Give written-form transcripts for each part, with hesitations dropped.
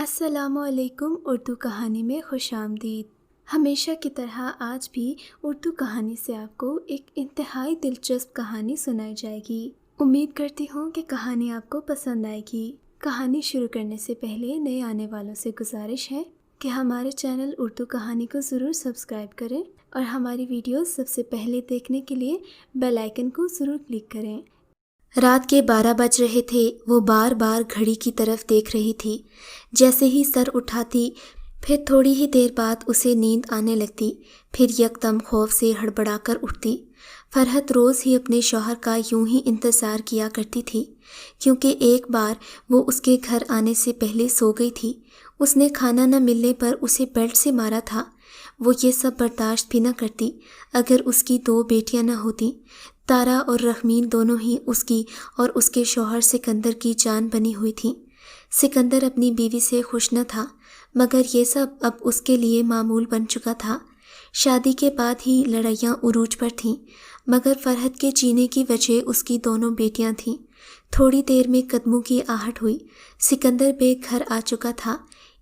السلام علیکم، اردو کہانی میں خوش آمدید۔ ہمیشہ کی طرح آج بھی اردو کہانی سے آپ کو ایک انتہائی دلچسپ کہانی سنائی جائے گی۔ امید کرتی ہوں کہ کہانی آپ کو پسند آئے گی۔ کہانی شروع کرنے سے پہلے نئے آنے والوں سے گزارش ہے کہ ہمارے چینل اردو کہانی کو ضرور سبسکرائب کریں اور ہماری ویڈیوز سب سے پہلے دیکھنے کے لیے بیل آئیکن کو ضرور کلک کریں۔ رات کے 12 بج رہے تھے۔ وہ بار بار گھڑی کی طرف دیکھ رہی تھی۔ جیسے ہی سر اٹھاتی پھر تھوڑی ہی دیر بعد اسے نیند آنے لگتی، پھر یکدم خوف سے ہڑبڑا کر اٹھتی۔ فرحت روز ہی اپنے شوہر کا یوں ہی انتظار کیا کرتی تھی، کیونکہ ایک بار وہ اس کے گھر آنے سے پہلے سو گئی تھی۔ اس نے کھانا نہ ملنے پر اسے بیلٹ سے مارا تھا۔ وہ یہ سب برداشت بھی نہ کرتی اگر اس کی 2 بیٹیاں نہ ہوتیں۔ تارا اور رحمین دونوں ہی اس کی اور اس کے شوہر سکندر کی جان بنی ہوئی تھیں۔ سکندر اپنی بیوی سے خوش نہ تھا، مگر یہ سب اب اس کے لیے معمول بن چکا تھا۔ شادی کے بعد ہی لڑائیاں عروج پر تھیں، مگر فرحت کے جینے کی وجہ اس کی دونوں بیٹیاں تھیں۔ تھوڑی دیر میں قدموں کی آہٹ ہوئی۔ سکندر بیگ گھر آ چکا تھا۔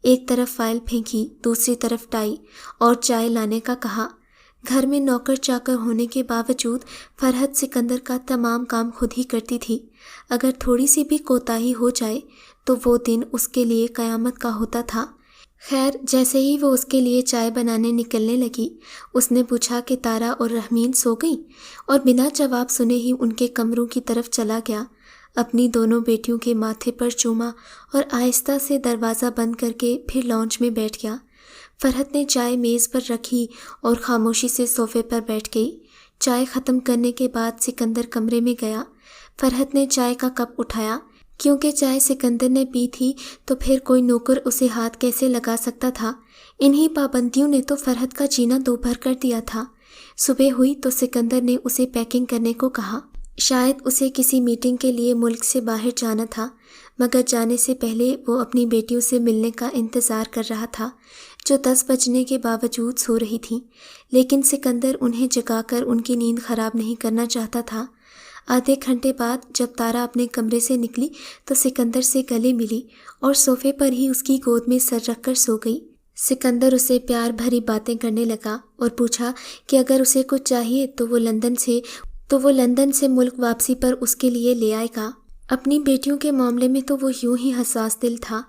ایک طرف فائل پھینکی، دوسری طرف ٹائی اور چائے لانے کا کہا۔ گھر میں نوکر چاکر ہونے کے باوجود فرحت سکندر کا تمام کام خود ہی کرتی تھی۔ اگر تھوڑی سی بھی کوتاہی ہو جائے تو وہ دن اس کے لیے قیامت کا ہوتا تھا۔ خیر، جیسے ہی وہ اس کے لیے چائے بنانے نکلنے لگی، اس نے پوچھا کہ تارا اور رحمین سو گئیں، اور بنا جواب سنے ہی ان کے کمروں کی طرف چلا گیا۔ اپنی دونوں بیٹیوں کے ماتھے پر چوما اور آہستہ سے دروازہ بند کر کے پھر لاؤنج میں بیٹھ گیا۔ فرحت نے چائے میز پر رکھی اور خاموشی سے صوفے پر بیٹھ گئی۔ چائے ختم کرنے کے بعد سکندر کمرے میں گیا۔ فرحت نے چائے کا کپ اٹھایا۔ کیونکہ چائے سکندر نے پی تھی تو پھر کوئی نوکر اسے ہاتھ کیسے لگا سکتا تھا؟ انہی پابندیوں نے تو فرحت کا جینا دوبھر کر دیا تھا۔ صبح ہوئی تو سکندر نے اسے پیکنگ کرنے کو کہا۔ شاید اسے کسی میٹنگ کے لیے ملک سے باہر جانا تھا، مگر جانے سے پہلے وہ اپنی بیٹیوں سے ملنے کا انتظار کر رہا تھا، جو 10 بجنے کے باوجود سو رہی تھیں۔ لیکن سکندر انہیں جگا کر ان کی نیند خراب نہیں کرنا چاہتا تھا۔ آدھے گھنٹے بعد جب تارا اپنے کمرے سے نکلی تو سکندر سے گلے ملی اور صوفے پر ہی اس کی گود میں سر رکھ کر سو گئی۔ سکندر اسے پیار بھری باتیں کرنے لگا اور پوچھا کہ اگر اسے کچھ چاہیے تو وہ لندن سے ملک واپسی پر اس کے لیے لے آئے گا۔ اپنی بیٹیوں کے معاملے میں تو وہ یوں ہی حساس دل تھا،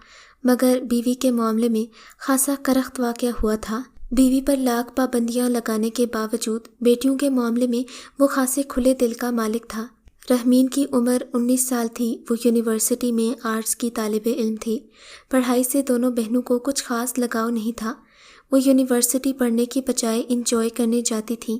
مگر بیوی کے معاملے میں خاصا کرخت واقع ہوا تھا۔ بیوی پر لاکھ پابندیاں لگانے کے باوجود بیٹیوں کے معاملے میں وہ خاصے کھلے دل کا مالک تھا۔ رحمین کی عمر 19 سال تھی۔ وہ یونیورسٹی میں آرٹس کی طالب علم تھی۔ پڑھائی سے دونوں بہنوں کو کچھ خاص لگاؤ نہیں تھا۔ وہ یونیورسٹی پڑھنے کی بجائے انجوائے کرنے جاتی تھیں۔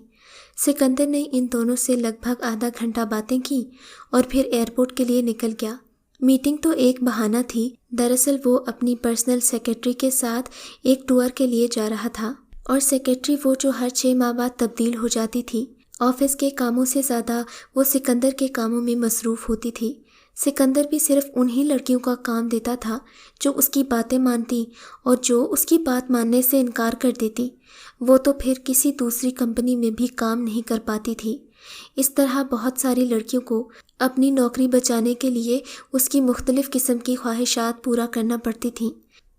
سکندر نے ان دونوں سے لگ بھگ آدھا گھنٹہ باتیں کی اور پھر ایئرپورٹ کے لیے نکل گیا۔ میٹنگ تو ایک بہانہ تھی، دراصل وہ اپنی پرسنل سیکرٹری کے ساتھ ایک ٹور کے لیے جا رہا تھا، اور سیکرٹری وہ جو ہر 6 ماہ بعد تبدیل ہو جاتی تھی۔ آفس کے کاموں سے زیادہ وہ سکندر کے کاموں میں مصروف ہوتی تھی۔ سکندر بھی صرف انہی لڑکیوں کا کام دیتا تھا جو اس کی باتیں مانتی اور جو اس کی بات ماننے سے انکار کر دیتی۔ وہ تو پھر کسی دوسری کمپنی میں بھی کام نہیں کر پاتی تھی۔ اس طرح بہت ساری لڑکیوں کو اپنی نوکری بچانے کے لیے اس کی مختلف قسم کی خواہشات پورا کرنا پڑتی تھیں۔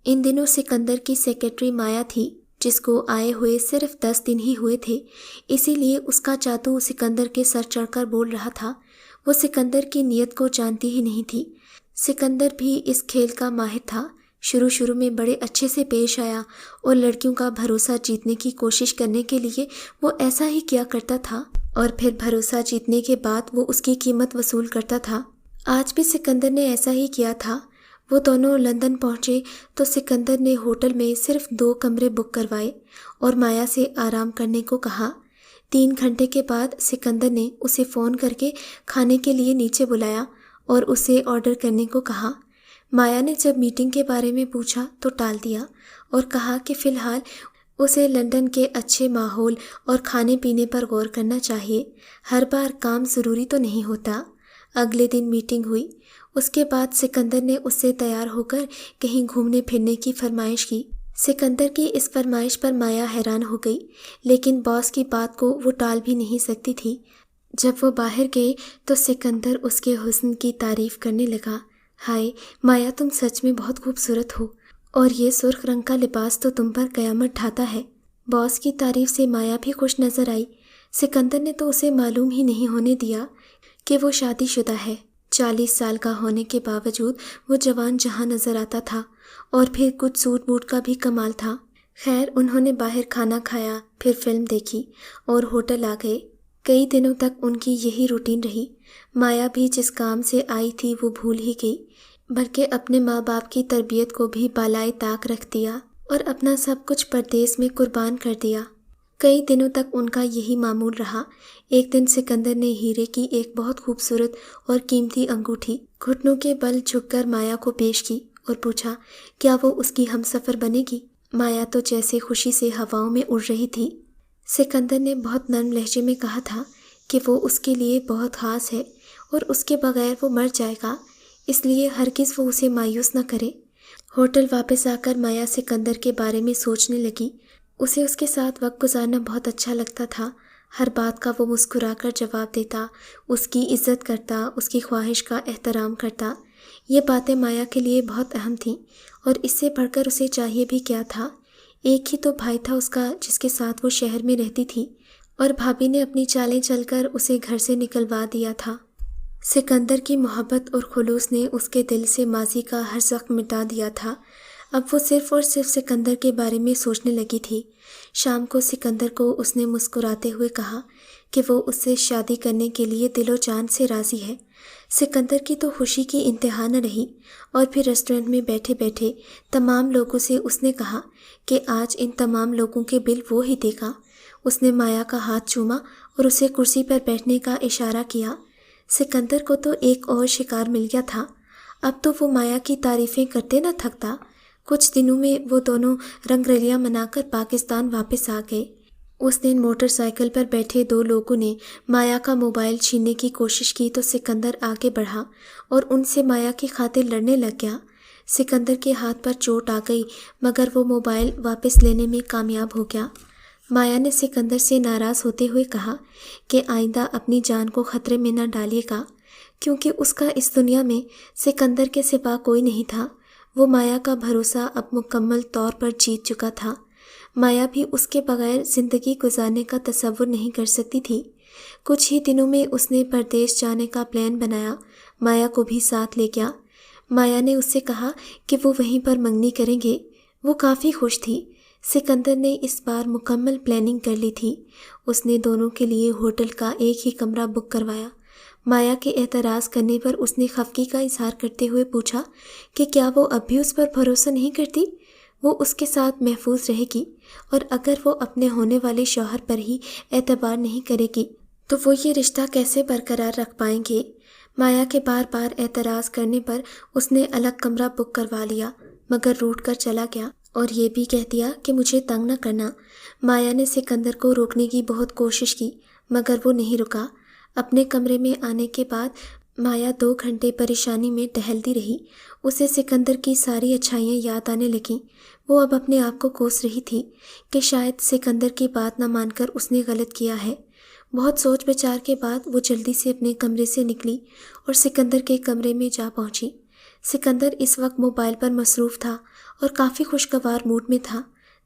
ان دنوں سکندر کی سیکرٹری مایا تھی، جس کو آئے ہوئے صرف 10 دن ہی ہوئے تھے، اسی لیے اس کا جادو سکندر کے سر چڑھ کر بول رہا تھا۔ وہ سکندر کی نیت کو جانتی ہی نہیں تھی۔ سکندر بھی اس کھیل کا ماہر تھا۔ شروع میں بڑے اچھے سے پیش آیا اور لڑکیوں کا بھروسہ جیتنے کی کوشش کرنے کے لیے وہ ایسا ہی کیا کرتا تھا، اور پھر بھروسہ جیتنے کے بعد وہ اس کی قیمت وصول کرتا تھا۔ آج بھی سکندر نے ایسا ہی کیا تھا۔ وہ دونوں لندن پہنچے تو سکندر نے ہوٹل میں صرف 2 کمرے بک کروائے اور مایا سے آرام کرنے کو کہا۔ 3 گھنٹے کے بعد سکندر نے اسے فون کر کے کھانے کے لیے نیچے بلایا اور اسے آرڈر کرنے کو کہا۔ مایا نے جب میٹنگ کے بارے میں پوچھا تو ٹال دیا اور کہا کہ فی الحال اسے لندن کے اچھے ماحول اور کھانے پینے پر غور کرنا چاہیے۔ ہر بار کام ضروری تو نہیں ہوتا۔ اگلے دن میٹنگ ہوئی۔ اس کے بعد سکندر نے اس سے تیار ہو کر کہیں گھومنے پھرنے کی فرمائش کی۔ سکندر کی اس فرمائش پر مایا حیران ہو گئی، لیکن باس کی بات کو وہ ٹال بھی نہیں سکتی تھی۔ جب وہ باہر گئے تو سکندر اس کے حسن کی تعریف کرنے لگا۔ ہائے مایا، تم سچ میں بہت خوبصورت ہو۔ اور یہ سرخ رنگ کا لباس تو تم پر قیامت ڈھاتا ہے۔ باس کی تعریف سے مایا بھی خوش نظر آئی۔ سکندر نے تو اسے معلوم ہی نہیں ہونے دیا کہ وہ شادی شدہ ہے۔ 40 سال کا ہونے کے باوجود وہ جوان جہاں نظر آتا تھا، اور پھر کچھ سوٹ بوٹ کا بھی کمال تھا۔ خیر، انہوں نے باہر کھانا کھایا، پھر فلم دیکھی اور ہوٹل آ گئے۔ کئی دنوں تک ان کی یہی روٹین رہی۔ مایا بھی جس کام سے آئی تھی وہ بھول ہی گئی، بلکہ اپنے ماں باپ کی تربیت کو بھی بالائے طاق رکھ دیا اور اپنا سب کچھ پردیس میں قربان کر دیا۔ کئی دنوں تک ان کا یہی معمول رہا۔ ایک دن سکندر نے ہیرے کی ایک بہت خوبصورت اور قیمتی انگوٹھی گھٹنوں کے بل جھک کر مایا کو پیش کی اور پوچھا کیا وہ اس کی ہمسفر بنے گی۔ مایا تو جیسے خوشی سے ہواؤں میں اڑ رہی تھی۔ سکندر نے بہت نرم لہجے میں کہا تھا کہ وہ اس کے لیے بہت خاص ہے اور اس کے بغیر وہ مر جائے گا، اس لیے ہرگز وہ اسے مایوس نہ کرے۔ ہوٹل واپس آ کر مایا سکندر کے بارے میں سوچنے لگی۔ اسے اس کے ساتھ وقت گزارنا بہت اچھا لگتا تھا۔ ہر بات کا وہ مسکرا کر جواب دیتا، اس کی عزت کرتا، اس کی خواہش کا احترام کرتا۔ یہ باتیں مایا کے لیے بہت اہم تھیں، اور اس سے بڑھ کر اسے چاہیے بھی کیا تھا۔ ایک ہی تو بھائی تھا اس کا جس کے ساتھ وہ شہر میں رہتی تھی، اور بھابھی نے اپنی چالیں چل کر اسے گھر سے نکلوا دیا تھا۔ سکندر کی محبت اور خلوص نے اس کے دل سے ماضی کا ہر زخم مٹا دیا تھا۔ اب وہ صرف اور صرف سکندر کے بارے میں سوچنے لگی تھی۔ شام کو سکندر کو اس نے مسکراتے ہوئے کہا کہ وہ اس سے شادی کرنے کے لیے دل و جان سے راضی ہے۔ سکندر کی تو خوشی کی انتہا نہ رہی، اور پھر ریسٹورنٹ میں بیٹھے بیٹھے تمام لوگوں سے اس نے کہا کہ آج ان تمام لوگوں کے بل وہ ہی دے گا۔ اس نے مایا کا ہاتھ چوما اور اسے کرسی پر بیٹھنے کا اشارہ کیا۔ سکندر کو تو ایک اور شکار مل گیا تھا۔ اب تو وہ مایا کی تعریفیں کرتے نہ تھکتا۔ کچھ دنوں میں وہ دونوں رنگ رلیاں منا کر پاکستان واپس آ گئے۔ اس دن موٹر سائیکل پر بیٹھے 2 لوگوں نے مایا کا موبائل چھیننے کی کوشش کی تو سکندر آگے بڑھا اور ان سے مایا کی خاطر لڑنے لگ گیا۔ سکندر کے ہاتھ پر چوٹ آ گئی، مگر وہ موبائل واپس لینے میں کامیاب ہو گیا۔ مایا نے سکندر سے ناراض ہوتے ہوئے کہا کہ آئندہ اپنی جان کو خطرے میں نہ ڈالیے گا، کیونکہ اس کا اس دنیا میں سکندر کے سوا کوئی نہیں تھا۔ وہ مایا کا بھروسہ اب مکمل طور پر جیت چکا تھا۔ مایا بھی اس کے بغیر زندگی گزارنے کا تصور نہیں کر سکتی تھی۔ کچھ ہی دنوں میں اس نے پردیس جانے کا پلان بنایا، مایا کو بھی ساتھ لے گیا۔ مایا نے اس سے کہا کہ وہ وہیں پر منگنی کریں گے۔ وہ کافی خوش تھی۔ سکندر نے اس بار مکمل پلاننگ کر لی تھی۔ اس نے دونوں کے لیے ہوٹل کا ایک ہی کمرہ بک کروایا۔ مایا کے اعتراض کرنے پر اس نے خفگی کا اظہار کرتے ہوئے پوچھا کہ کیا وہ اب بھی اس پر بھروسہ نہیں کرتی؟ وہ اس کے ساتھ محفوظ رہے گی، اور اگر وہ اپنے ہونے والے شوہر پر ہی اعتبار نہیں کرے گی تو وہ یہ رشتہ کیسے برقرار رکھ پائیں گے؟ مایا کے بار بار اعتراض کرنے پر اس نے الگ کمرہ بک کروا لیا، مگر روٹ کر چلا گیا اور یہ بھی کہہ دیا کہ مجھے تنگ نہ کرنا۔ مایا نے سکندر کو روکنے کی بہت کوشش کی، مگر وہ نہیں رکا۔ اپنے کمرے میں آنے کے بعد مایا 2 گھنٹے پریشانی میں ٹہلتی رہی۔ اسے سکندر کی ساری اچھائیاں یاد آنے لگیں۔ وہ اب اپنے آپ کو کوس رہی تھی کہ شاید سکندر کی بات نہ مان کر اس نے غلط کیا ہے۔ بہت سوچ بچار کے بعد وہ جلدی سے اپنے کمرے سے نکلی اور سکندر کے کمرے میں جا پہنچی۔ سکندر اس وقت موبائل پر مصروف تھا اور کافی خوشگوار موڈ میں تھا۔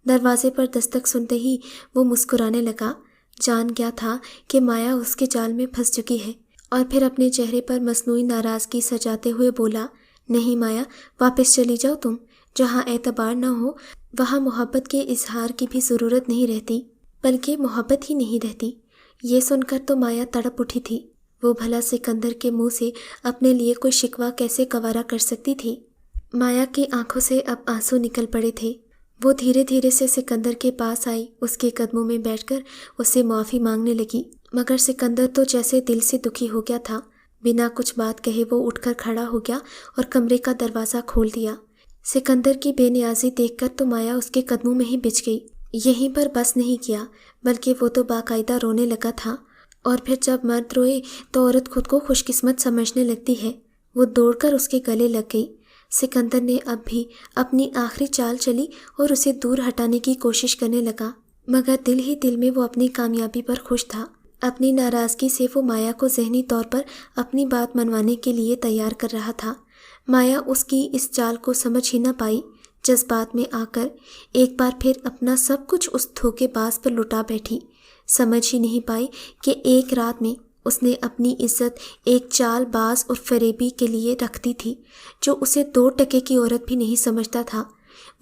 دروازے پر دستک سنتے ہی وہ مسکرانے لگا۔ جان گیا تھا کہ مایا اس کے جال میں پھنس چکی ہے، اور پھر اپنے چہرے پر مصنوعی ناراضگی سجاتے ہوئے بولا، نہیں مایا، واپس چلی جاؤ تم۔ جہاں اعتبار نہ ہو وہاں محبت کے اظہار کی بھی ضرورت نہیں رہتی، بلکہ محبت ہی نہیں رہتی۔ یہ سن کر تو مایا تڑپ اٹھی تھی۔ وہ بھلا سکندر کے منہ سے اپنے لیے کوئی شکوہ کیسے گوارا کر سکتی تھی؟ مایا کی آنکھوں سے اب آنسو نکل پڑے تھے۔ وہ دھیرے دھیرے سے سکندر کے پاس آئی، اس کے قدموں میں بیٹھ کر اس سے معافی مانگنے لگی، مگر سکندر تو جیسے دل سے دکھی ہو گیا تھا۔ بنا کچھ بات کہے وہ اٹھ کر کھڑا ہو گیا اور کمرے کا دروازہ کھول دیا۔ سکندر کی بے نیازی دیکھ کر تو مایا اس کے قدموں میں ہی بچ گئی۔ یہیں پر بس نہیں کیا، بلکہ وہ تو باقاعدہ رونے لگا تھا، اور پھر جب مرد روئے تو عورت خود کو خوش قسمت سمجھنے لگتی ہے۔ وہ دوڑ کر اس کے گلے لگ گئی۔ سکندر نے اب بھی اپنی آخری چال چلی اور اسے دور ہٹانے کی کوشش کرنے لگا، مگر دل ہی دل میں وہ اپنی کامیابی پر خوش تھا۔ اپنی ناراضگی سے وہ مایا کو ذہنی طور پر اپنی بات منوانے کے لیے تیار کر رہا تھا۔ مایا اس کی اس چال کو سمجھ ہی نہ پائی۔ جذبات میں آ کر ایک بار پھر اپنا سب کچھ اس دھوکے باز پر لٹا بیٹھی۔ سمجھ ہی نہیں پائی کہ ایک رات میں اس نے اپنی عزت ایک چال باز اور فریبی کے لیے رکھ دی تھی جو اسے 2 ٹکے کی عورت بھی نہیں سمجھتا تھا۔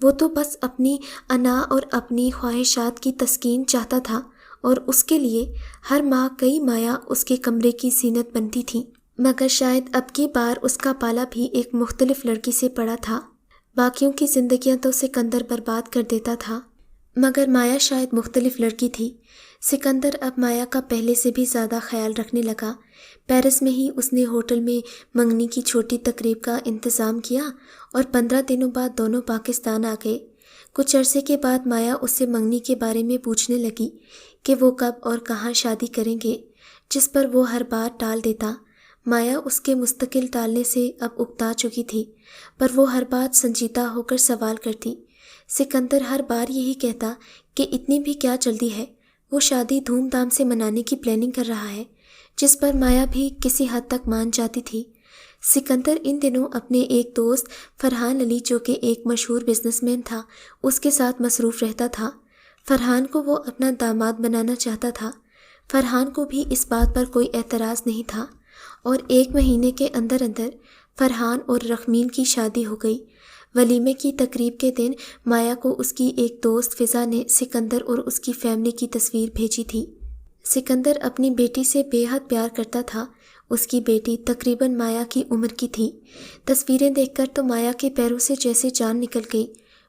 وہ تو بس اپنی انا اور اپنی خواہشات کی تسکین چاہتا تھا اور اس کے لیے ہر ماہ کئی مایا اس کے کمرے کی زینت بنتی تھی، مگر شاید اب کی بار اس کا پالا بھی ایک مختلف لڑکی سے پڑا تھا۔ باقیوں کی زندگیاں تو سکندر برباد کر دیتا تھا، مگر مایا شاید مختلف لڑکی تھی۔ سکندر اب مایا کا پہلے سے بھی زیادہ خیال رکھنے لگا۔ پیرس میں ہی اس نے ہوٹل میں منگنی کی چھوٹی تقریب کا انتظام کیا اور 15 دنوں بعد دونوں پاکستان آ گئے۔ کچھ عرصے کے بعد مایا اس سے منگنی کے بارے میں پوچھنے لگی کہ وہ کب اور کہاں شادی کریں گے، جس پر وہ ہر بار ٹال دیتا۔ مایا اس کے مستقل ٹالنے سے اب اکتا چکی تھی، پر وہ ہر بات سنجیدہ ہو کر سوال کرتی۔ سکندر ہر بار یہی کہتا کہ اتنی بھی کیا جلدی ہے، وہ شادی دھوم دھام سے منانے کی پلاننگ کر رہا ہے، جس پر مایا بھی کسی حد تک مان جاتی تھی۔ سکندر ان دنوں اپنے ایک دوست فرحان علی جو کہ ایک مشہور بزنس مین تھا اس کے ساتھ مصروف رہتا تھا۔ فرحان کو وہ اپنا داماد بنانا چاہتا تھا۔ فرحان کو بھی اس بات پر کوئی اعتراض نہیں تھا اور 1 مہینے کے اندر اندر فرحان اور رخمین کی شادی ہو گئی۔ ولیمے کی تقریب کے دن مایا کو اس کی ایک دوست فضا نے سکندر اور اس کی فیملی کی تصویر بھیجی تھی۔ سکندر اپنی بیٹی سے بے حد پیار کرتا تھا۔ اس کی بیٹی تقریباً مایا کی عمر کی تھی۔ تصویریں دیکھ کر تو مایا کے پیروں سے جیسے جان نکل گئی۔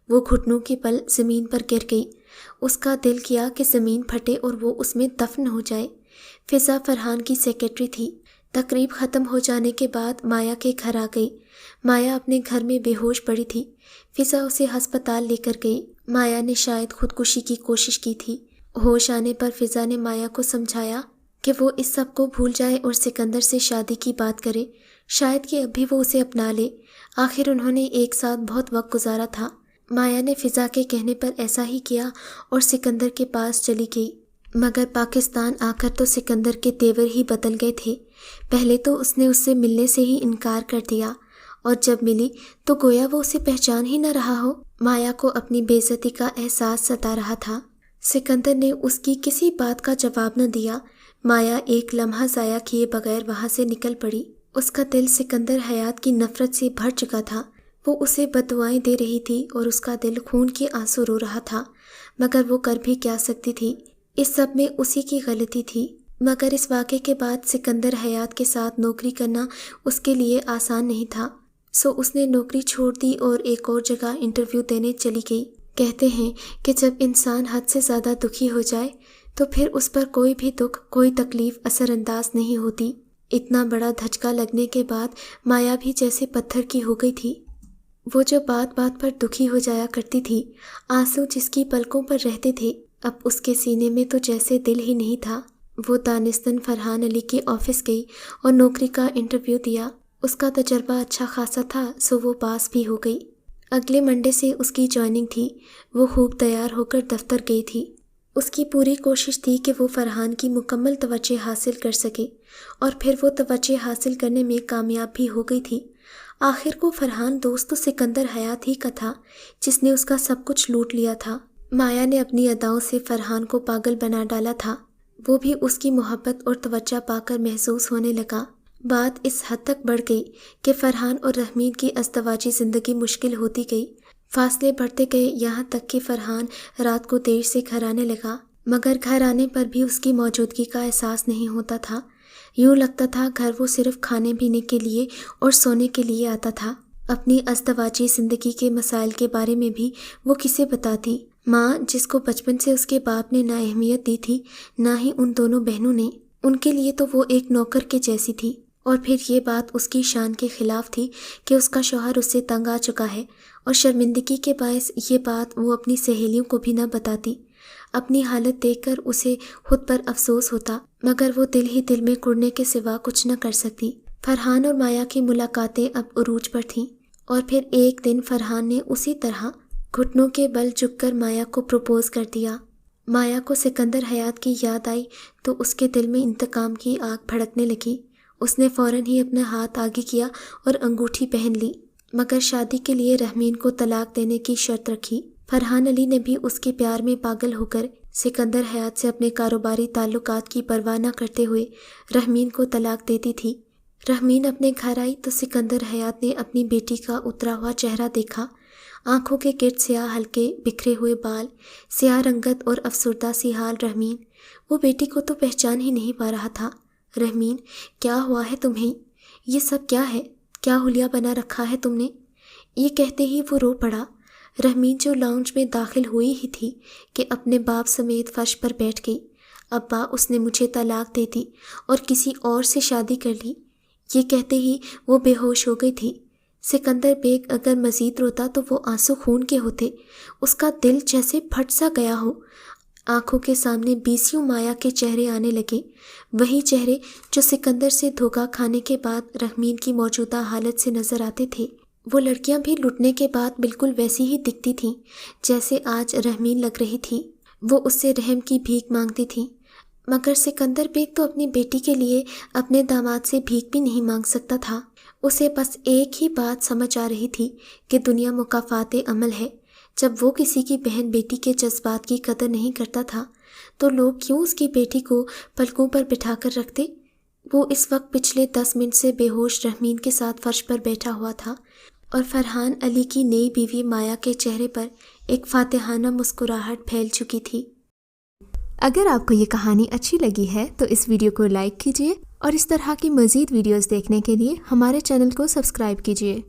وہ گھٹنوں کے بل زمین پر گر گئی۔ اس کا دل کیا کہ زمین پھٹے اور وہ اس میں دفن ہو جائے۔ فضا فرحان کی سیکرٹری تھی۔ تقریب ختم ہو جانے کے بعد مایا کے گھر آ گئی۔ مایا اپنے گھر میں بے ہوش پڑی تھی۔ فضا اسے ہسپتال لے کر گئی۔ مایا نے شاید خودکشی کی کوشش کی تھی۔ ہوش آنے پر فضا نے مایا کو سمجھایا کہ وہ اس سب کو بھول جائے اور سکندر سے شادی کی بات کرے، شاید کہ اب بھی وہ اسے اپنا لے۔ آخر انہوں نے ایک ساتھ بہت وقت گزارا تھا۔ مایا نے فضا کے کہنے پر ایسا ہی کیا اور سکندر کے پاس چلی گئی، مگر پاکستان آ کر تو سکندر کے تیور ہی بدل گئے تھے۔ پہلے تو اس نے اس سے ملنے سے ہی انکار کر دیا اور جب ملی تو گویا وہ اسے پہچان ہی نہ رہا ہو۔ مایا کو اپنی بے عزتی کا احساس ستا رہا تھا۔ سکندر نے اس کی کسی بات کا جواب نہ دیا۔ مایا ایک لمحہ ضائع کیے بغیر وہاں سے نکل پڑی۔ اس کا دل سکندر حیات کی نفرت سے بھر چکا تھا۔ وہ اسے بددعائیں دے رہی تھی اور اس کا دل خون کے آنسو رو رہا تھا، مگر وہ کر بھی کیا سکتی تھی، اس سب میں اسی کی غلطی تھی۔ مگر اس واقعے کے بعد سکندر حیات کے ساتھ نوکری کرنا اس کے لیے آسان نہیں تھا، سو اس نے نوکری چھوڑ دی اور ایک اور جگہ انٹرویو دینے چلی گئی۔ کہتے ہیں کہ جب انسان حد سے زیادہ دکھی ہو جائے تو پھر اس پر کوئی بھی دکھ، کوئی تکلیف اثر انداز نہیں ہوتی۔ اتنا بڑا دھچکا لگنے کے بعد مایا بھی جیسے پتھر کی ہو گئی تھی۔ وہ جو بات بات پر دکھی ہو جایا کرتی تھی، آنسو جس کی پلکوں پر رہتے تھے، اب اس کے سینے میں تو جیسے دل ہی نہیں تھا۔ وہ دانستاً فرحان علی کے آفس گئی اور نوکری کا انٹرویو دیا۔ اس کا تجربہ اچھا خاصا تھا، سو وہ پاس بھی ہو گئی۔ اگلے منڈے سے اس کی جوائننگ تھی۔ وہ خوب تیار ہو کر دفتر گئی تھی۔ اس کی پوری کوشش تھی کہ وہ فرحان کی مکمل توجہ حاصل کر سکے اور پھر وہ توجہ حاصل کرنے میں کامیاب بھی ہو گئی تھی۔ آخر کو فرحان دوست تو سکندر حیات ہی کا تھا جس نے اس کا سب کچھ لوٹ لیا تھا۔ مایا نے اپنی اداؤں سے فرحان کو پاگل بنا ڈالا تھا۔ وہ بھی اس کی محبت اور توجہ پا کر محسوس ہونے لگا۔ بات اس حد تک بڑھ گئی کہ فرحان اور رحمین کی ازدواجی زندگی مشکل ہوتی گئی۔ فاصلے بڑھتے گئے یہاں تک کہ فرحان رات کو دیر سے گھر آنے لگا، مگر گھر آنے پر بھی اس کی موجودگی کا احساس نہیں ہوتا تھا۔ یوں لگتا تھا گھر وہ صرف کھانے پینے کے لیے اور سونے کے لیے آتا تھا۔ اپنی ازدواجی زندگی کے مسائل کے بارے میں بھی وہ کسے بتاتی؟ ماں جس کو بچپن سے اس کے باپ نے نہ اہمیت دی تھی، نہ ہی ان دونوں بہنوں نے، ان کے لیے تو وہ ایک نوکر کے جیسی تھی۔ اور پھر یہ بات اس کی شان کے خلاف تھی کہ اس کا شوہر اس سے تنگ آ چکا ہے، اور شرمندگی کے باعث یہ بات وہ اپنی سہیلیوں کو بھی نہ بتاتی۔ اپنی حالت دیکھ کر اسے خود پر افسوس ہوتا، مگر وہ دل ہی دل میں کڑنے کے سوا کچھ نہ کر سکتی۔ فرحان اور مایا کی ملاقاتیں اب عروج پر تھیں، اور پھر ایک دن فرحان نے اسی طرح گھٹنوں کے بل جھک کر مایا کو پروپوز کر دیا۔ مایا کو سکندر حیات کی یاد آئی تو اس کے دل میں انتقام کی آگ بھڑکنے لگی۔ اس نے فوراً ہی اپنا ہاتھ آگے کیا اور انگوٹھی پہن لی۔ مگر شادی کے لیے رحمین کو طلاق دینے کی شرط رکھی۔ فرحان علی نے بھی اس کے پیار میں پاگل ہو کر سکندر حیات سے اپنے کاروباری تعلقات کی پرواہ نہ کرتے ہوئے رحمین کو طلاق دے دی تھی۔ رحمین اپنے گھر آئی تو سکندر حیات نے اپنی بیٹی کا اترا ہوا چہرہ دیکھا۔ آنکھوں کے گرد سیاہ ہلکے بکھرے ہوئے بال، سیاہ رنگت اور افسردہ سی حال رحمین۔ وہ بیٹی کو تو پہچان ہی نہیں پا رہا تھا۔ رحمین، کیا ہوا ہے تمہیں؟ یہ سب کیا ہے؟ کیا حلیہ بنا رکھا ہے تم نے؟ یہ کہتے ہی وہ رو پڑا۔ رحمین جو لاؤنج میں داخل ہوئی ہی تھی کہ اپنے باپ سمیت فرش پر بیٹھ گئی۔ ابا، اس نے مجھے طلاق دے دی اور کسی اور سے شادی کر لی۔ یہ کہتے ہی وہ بے ہوش ہو گئی تھی۔ سکندر بیگ اگر مزید روتا تو وہ آنسو خون کے ہوتے۔ اس کا دل جیسے پھٹ سا گیا ہو۔ آنکھوں کے سامنے بیسیوں مایا کے چہرے آنے لگے، وہی چہرے جو سکندر سے دھوکہ کھانے کے بعد رحمین کی موجودہ حالت سے نظر آتے تھے۔ وہ لڑکیاں بھی لٹنے کے بعد بالکل ویسی ہی دکھتی تھیں جیسے آج رحمین لگ رہی تھی۔ وہ اس سے رحم کی بھیک مانگتی تھیں، مگر سکندر بیگ تو اپنی بیٹی کے لیے اپنے داماد سے بھیک بھی نہیں مانگ سکتا تھا۔ اسے بس ایک ہی بات سمجھ آ رہی تھی کہ دنیا مکافات عمل ہے۔ جب وہ کسی کی بہن بیٹی کے جذبات کی قدر نہیں کرتا تھا تو لوگ کیوں اس کی بیٹی کو پلکوں پر بٹھا کر رکھتے؟ وہ اس وقت پچھلے 10 منٹ سے بے ہوش رحمین کے ساتھ فرش پر بیٹھا ہوا تھا اور فرحان علی کی نئی بیوی مایا کے چہرے پر ایک فاتحانہ مسکراہٹ پھیل چکی تھی۔ اگر آپ کو یہ کہانی اچھی لگی ہے تو اس ویڈیو کو لائک کیجیے اور اس طرح کی مزید ویڈیوز دیکھنے کے لیے ہمارے چینل کو سبسکرائب کیجیے۔